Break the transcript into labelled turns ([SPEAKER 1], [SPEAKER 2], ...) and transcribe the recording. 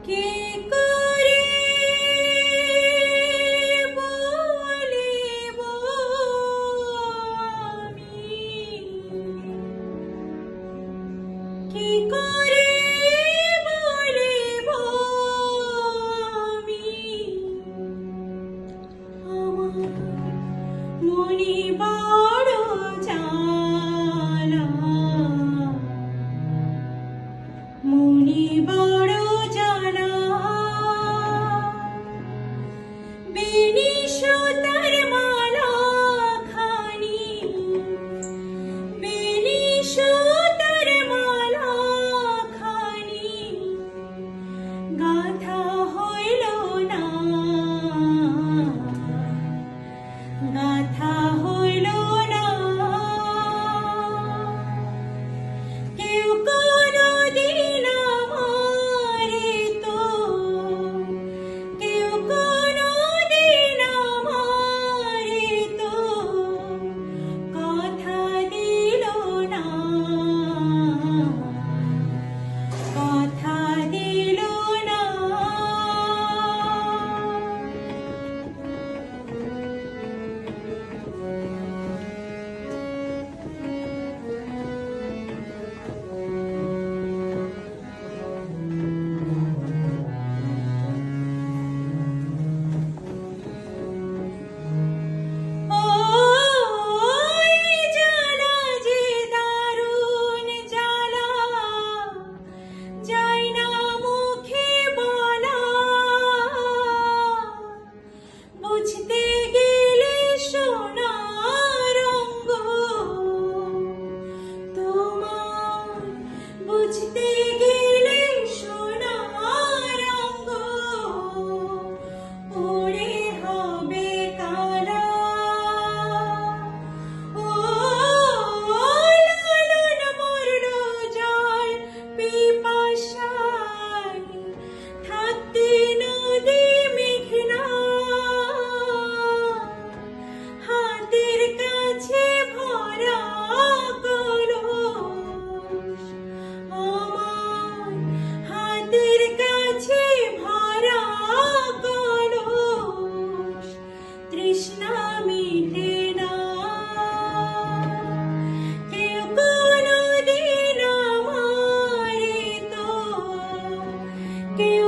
[SPEAKER 1] কে করে বলিব আমি, কি করে বলিব আমি আমার মনে বড় জ্বালা, মনে বড় জ্বালা। বেণী সুতার মালা খানি, বেণী সুতার মালা খানি গাঁথা হইল না, গাঁথা হইল না। কেউ কোনদিন আমারে তো, কেউ কোনদিন আমারে তো কথা দিল না, কথা দিল না। বুঝতে গেলে সোনার রঙ তোমার, বুঝতে গেলে সোনার রঙ ওরে হবে কালা। ও লালন মরল জল পিপাসায়, থাকতে নদী মেঘনা হাতের কাছে ভরা কলস, আমার হাতের কাছে ভরা কলস তৃষ্ণা মিটে না। কেউ কোনদিন আমারে তো, কেউ